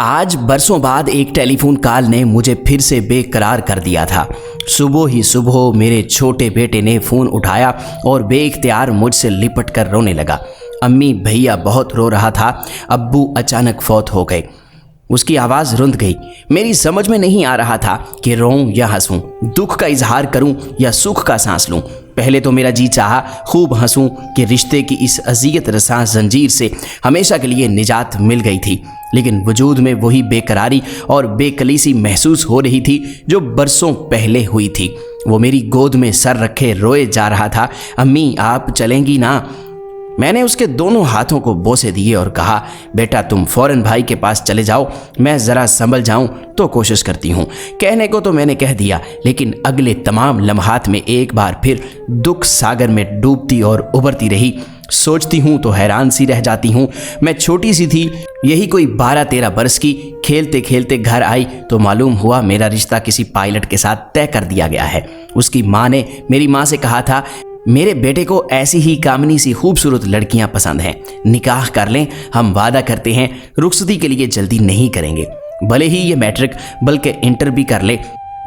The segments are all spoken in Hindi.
आज बरसों बाद एक टेलीफोन कॉल ने मुझे फिर से बेकरार कर दिया था। सुबह ही सुबह मेरे छोटे बेटे ने फ़ोन उठाया और बेइख्तियार मुझसे लिपट कर रोने लगा। अम्मी भैया बहुत रो रहा था। अब्बू अचानक फौत हो गए। उसकी आवाज़ रुंध गई। मेरी समझ में नहीं आ रहा था कि रोऊं या हंसूं, दुख का इजहार करूं या सुख का सांस लूं। पहले तो मेरा जी चाहा खूब हंसूं कि रिश्ते की इस अज़ियत रसा जंजीर से हमेशा के लिए निजात मिल गई थी, लेकिन वजूद में वही बेकरारी और बेकलीसी महसूस हो रही थी जो बरसों पहले हुई थी। वो मेरी गोद में सर रखे रोए जा रहा था। अम्मी आप चलेंगी ना? मैंने उसके दोनों हाथों को बोसे दिए और कहा, बेटा तुम फौरन भाई के पास चले जाओ, मैं ज़रा संभल जाऊं तो कोशिश करती हूं। कहने को तो मैंने कह दिया, लेकिन अगले तमाम लम्हात में एक बार फिर दुख सागर में डूबती और उभरती रही। सोचती हूँ तो हैरान सी रह जाती हूँ। मैं छोटी सी थी, यही कोई 12-13 बरस की। खेलते खेलते घर आई तो मालूम हुआ मेरा रिश्ता किसी पायलट के साथ तय कर दिया गया है। उसकी माँ ने मेरी माँ से कहा था, मेरे बेटे को ऐसी ही कामनी सी खूबसूरत लड़कियां पसंद हैं, निकाह कर लें। हम वादा करते हैं रुखसती के लिए जल्दी नहीं करेंगे, भले ही ये मैट्रिक बल्कि इंटर भी कर ले।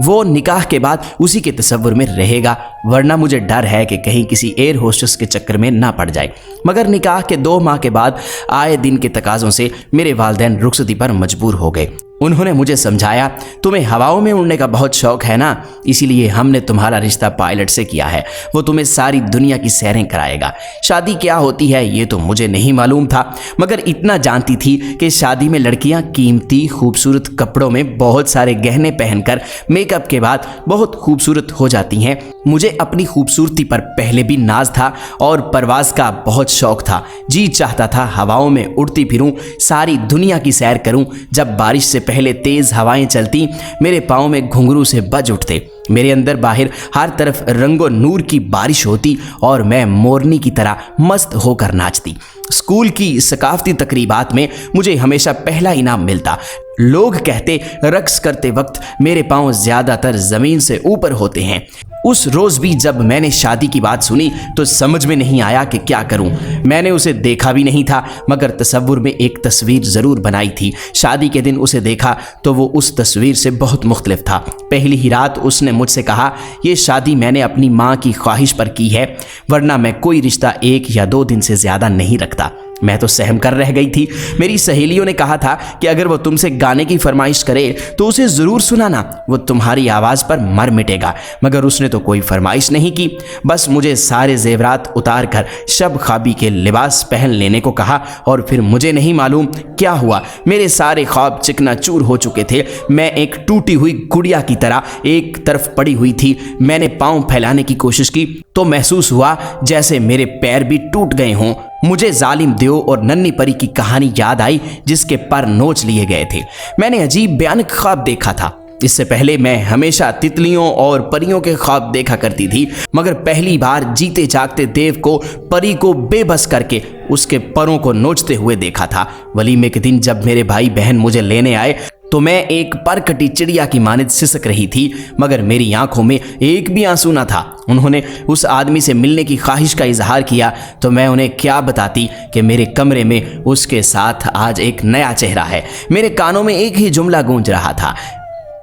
वो निकाह के बाद उसी के तसव्वुर में रहेगा, वरना मुझे डर है कि कहीं किसी एयर होस्टेस के चक्कर में ना पड़ जाए। मगर निकाह के 2 माह के बाद आए दिन के तकाज़ों से मेरे वालिदैन रुखसती पर मजबूर हो गए। उन्होंने मुझे समझाया, तुम्हें हवाओं में उड़ने का बहुत शौक है ना, इसीलिए हमने तुम्हारा रिश्ता पायलट से किया है। वो तुम्हें सारी दुनिया की सैरें कराएगा। शादी क्या होती है ये तो मुझे नहीं मालूम था, मगर इतना जानती थी कि शादी में लड़कियां कीमती खूबसूरत कपड़ों में बहुत सारे गहने पहनकर मेकअप के बाद बहुत खूबसूरत हो जाती हैं। मुझे अपनी खूबसूरती पर पहले भी नाज था और परवाज का बहुत शौक था। जी चाहता था हवाओं में उड़ती फिरूं, सारी दुनिया की सैर करूं। जब बारिश से पहले तेज हवाएं चलती, मेरे पाँव में घुंघरू से बज उठते। मेरे अंदर बाहर हर तरफ रंगो नूर की बारिश होती और मैं मोरनी की तरह मस्त होकर नाचती। स्कूल की सकाफती तकरीबात में मुझे हमेशा पहला इनाम मिलता। लोग कहते रक्स करते वक्त मेरे पाँव ज़्यादातर ज़मीन से ऊपर होते हैं। उस रोज़ भी जब मैंने शादी की बात सुनी तो समझ में नहीं आया कि क्या करूं। मैंने उसे देखा भी नहीं था, मगर तसव्वुर में एक तस्वीर ज़रूर बनाई थी। शादी के दिन उसे देखा तो वो उस तस्वीर से बहुत मुख्तलिफ था। पहली ही रात उसने मुझसे कहा, ये शादी मैंने अपनी माँ की ख्वाहिश पर की है, वरना मैं कोई रिश्ता 1 या 2 दिन से ज़्यादा नहीं रखता। मैं तो सहम कर रह गई थी। मेरी सहेलियों ने कहा था कि अगर वो तुमसे गाने की फरमाइश करे तो उसे ज़रूर सुनाना, वो तुम्हारी आवाज़ पर मर मिटेगा। मगर उसने तो कोई फरमाइश नहीं की, बस मुझे सारे जेवरात उतार कर शब ख्वाबी के लिबास पहन लेने को कहा। और फिर मुझे नहीं मालूम क्या हुआ, मेरे सारे ख्वाब चिकनाचूर हो चुके थे। मैं एक टूटी हुई गुड़िया की तरह एक तरफ पड़ी हुई थी। मैंने पाँव फैलाने की कोशिश की तो महसूस हुआ जैसे मेरे पैर भी टूट गए हों। मुझे जालिम देव और नन्ही परी की कहानी याद आई जिसके पर नोच लिए गए थे। मैंने अजीब भयानक ख्वाब देखा था। इससे पहले मैं हमेशा तितलियों और परियों के ख्वाब देखा करती थी, मगर पहली बार जीते जागते देव को परी को बेबस करके उसके परों को नोचते हुए देखा था। वलीमे के दिन जब मेरे भाई बहन मुझे लेने आए तो मैं एक परकटी चिड़िया की मानित सिसक रही थी, मगर मेरी आंखों में एक भी आंसू न था। उन्होंने उस आदमी से मिलने की ख्वाहिश का इजहार किया तो मैं उन्हें क्या बताती कि मेरे कमरे में उसके साथ आज एक नया चेहरा है। मेरे कानों में एक ही जुमला गूंज रहा था,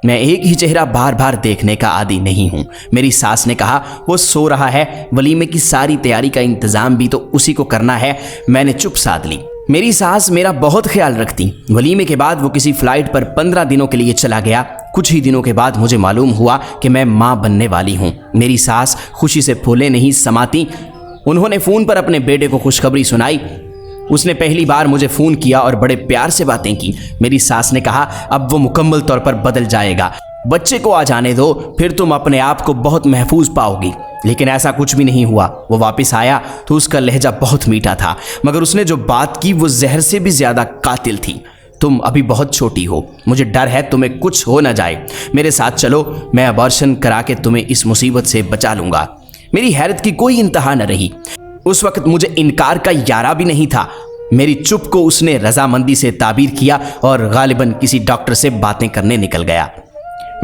मैं एक ही चेहरा बार बार देखने का आदी नहीं हूँ। मेरी सास ने कहा वो सो रहा है, वलीमे की सारी तैयारी का इंतज़ाम भी तो उसी को करना है। मैंने चुप साध ली। मेरी सास मेरा बहुत ख्याल रखती। वलीमे के बाद वो किसी फ़्लाइट पर 15 दिनों के लिए चला गया। कुछ ही दिनों के बाद मुझे मालूम हुआ कि मैं माँ बनने वाली हूँ। मेरी सास खुशी से फूले नहीं समाती। उन्होंने फ़ोन पर अपने बेटे को खुशखबरी सुनाई। उसने पहली बार मुझे फ़ोन किया और बड़े प्यार से बातें की। मेरी सास ने कहा अब वो मुकम्मल तौर पर बदल जाएगा, बच्चे को आ जाने दो, फिर तुम अपने आप को बहुत महफूज पाओगी। लेकिन ऐसा कुछ भी नहीं हुआ। वो वापस आया तो उसका लहजा बहुत मीठा था, मगर उसने जो बात की वो जहर से भी ज़्यादा कातिल थी। तुम अभी बहुत छोटी हो, मुझे डर है तुम्हें कुछ हो न जाए। मेरे साथ चलो, मैं अबॉर्शन करा के तुम्हें इस मुसीबत से बचा लूँगा। मेरी हैरत की कोई इंतहा न रही। उस वक्त मुझे इनकार का यारा भी नहीं था। मेरी चुप को उसने रजामंदी से ताबीर किया और गालिबन किसी डॉक्टर से बातें करने निकल गया।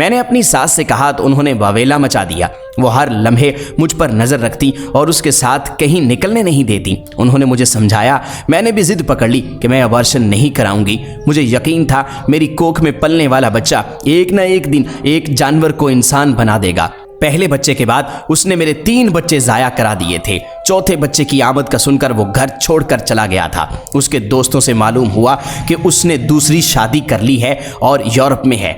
मैंने अपनी सास से कहा तो उन्होंने वावेला मचा दिया। वो हर लम्हे मुझ पर नज़र रखती और उसके साथ कहीं निकलने नहीं देती। उन्होंने मुझे समझाया। मैंने भी जिद पकड़ ली कि मैं अबॉर्शन नहीं कराऊंगी। मुझे यकीन था मेरी कोख में पलने वाला बच्चा एक न एक दिन एक जानवर को इंसान बना देगा। पहले बच्चे के बाद उसने मेरे 3 बच्चे ज़ाया करा दिए थे। चौथे बच्चे की आमद का सुनकर वो घर छोड़कर चला गया था। उसके दोस्तों से मालूम हुआ कि उसने दूसरी शादी कर ली है और यूरोप में है।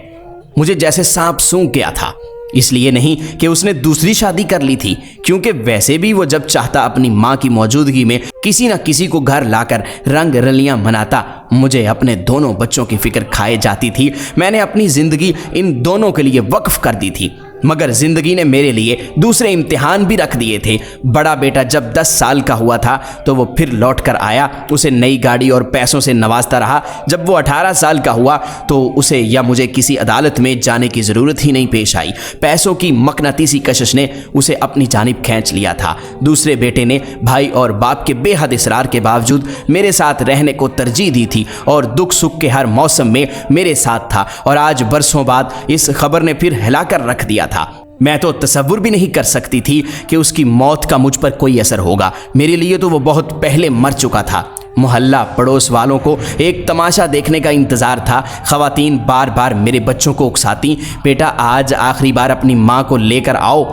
मुझे जैसे सांप सूंघ गया था। इसलिए नहीं कि उसने दूसरी शादी कर ली थी, क्योंकि वैसे भी वो जब चाहता अपनी माँ की मौजूदगी में किसी न किसी को घर लाकर रंग रलियां मनाता। मुझे अपने दोनों बच्चों की फिक्र खाए जाती थी। मैंने अपनी जिंदगी इन दोनों के लिए वक्फ कर दी थी, मगर जिंदगी ने मेरे लिए दूसरे इम्तिहान भी रख दिए थे। बड़ा बेटा जब 10 साल का हुआ था तो वो फिर लौट कर आया। उसे नई गाड़ी और पैसों से नवाजता रहा। जब वो 18 साल का हुआ तो उसे या मुझे किसी अदालत में जाने की ज़रूरत ही नहीं पेश आई। पैसों की मकनातीसी कशिश ने उसे अपनी जानिब खींच लिया था। दूसरे बेटे ने भाई और बाप के बेहद इसरार के बावजूद मेरे साथ रहने को तरजीह दी थी और दुख सुख के हर मौसम में मेरे साथ था। और आज बरसों बाद इस खबर ने फिर हिलाकर रख दिया था। मैं तो तसव्वुर भी नहीं कर सकती थी कि उसकी मौत का मुझ पर कोई असर होगा। मेरे लिए तो वो बहुत पहले मर चुका था। मोहल्ला पड़ोस वालों को एक तमाशा देखने का इंतज़ार था। ख़वातीन बार बार मेरे बच्चों को उकसाती, बेटा आज आखिरी बार अपनी माँ को लेकर आओ,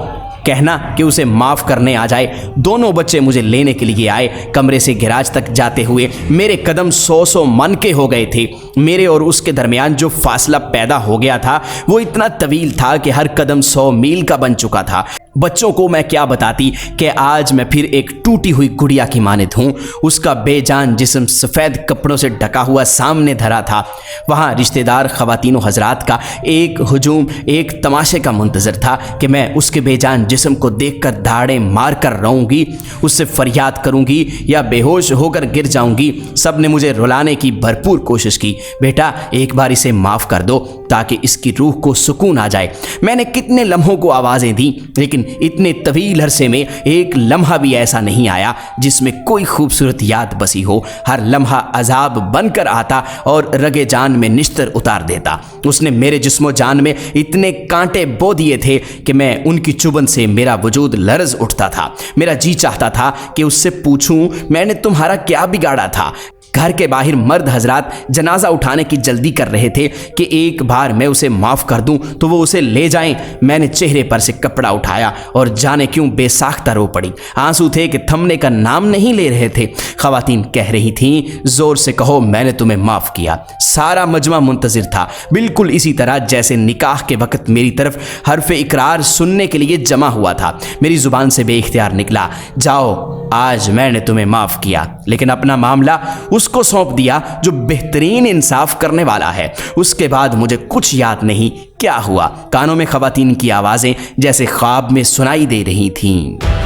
कहना कि उसे माफ़ करने आ जाए। दोनों बच्चे मुझे लेने के लिए आए। कमरे से गैराज तक जाते हुए मेरे कदम 100 मन के हो गए थे। मेरे और उसके दरमियान जो फासला पैदा हो गया था वो इतना तवील था कि हर कदम 100 मील का बन चुका था। बच्चों को मैं क्या बताती कि आज मैं फिर एक टूटी हुई गुड़िया की मानिद हूँ। उसका बेजान जिस्म सफ़ेद कपड़ों से ढका हुआ सामने धरा था। वहाँ रिश्तेदार ख़वातीनों हजरात का एक हुजूम, एक तमाशे का मुंतज़र था कि मैं उसके बेजान जिस्म को देखकर दाड़ें मार कर रोऊंगी, उससे फरियाद करूंगी या बेहोश होकर गिर जाऊंगी। सब ने मुझे रुलाने की भरपूर कोशिश की। बेटा एक बार इसे माफ़ कर दो ताकि इसकी रूह को सुकून आ जाए। मैंने कितने लम्हों को आवाज़ें दी, लेकिन इतने तवील अरसे में एक लम्हा भी ऐसा नहीं आया जिसमें कोई खूबसूरत याद बसी हो। हर लम्हा अजाब बनकर आता और रगे जान में निश्तर उतार देता। उसने मेरे जिस्मो जान में इतने कांटे बो दिए थे कि मैं उनकी चुभन से मेरा वजूद लर्ज उठता था। मेरा जी चाहता था कि उससे पूछूं, मैंने तुम्हारा क्या बिगाड़ा था। घर के बाहर मर्द हजरात जनाजा उठाने की जल्दी कर रहे थे कि एक बार मैं उसे माफ़ कर दूं तो वो उसे ले जाएं। मैंने चेहरे पर से कपड़ा उठाया और जाने क्यों बेसाख्ता रो पड़ी। आंसू थे कि थमने का नाम नहीं ले रहे थे। ख़वातीन कह रही थीं, ज़ोर से कहो मैंने तुम्हें माफ़ किया। सारा मजमा मुंतज़िर था, बिल्कुल इसी तरह जैसे निकाह के वक्त मेरी तरफ हर्फ इकरार सुनने के लिए जमा हुआ था। मेरी ज़ुबान से बेइख्तियार निकला, जाओ आज मैंने तुम्हें माफ़ किया, लेकिन अपना मामला उसको सौंप दिया जो बेहतरीन इंसाफ करने वाला है। उसके बाद मुझे कुछ याद नहीं क्या हुआ। कानों में ख़वातीन की आवाज़ें जैसे ख्वाब में सुनाई दे रही थीं।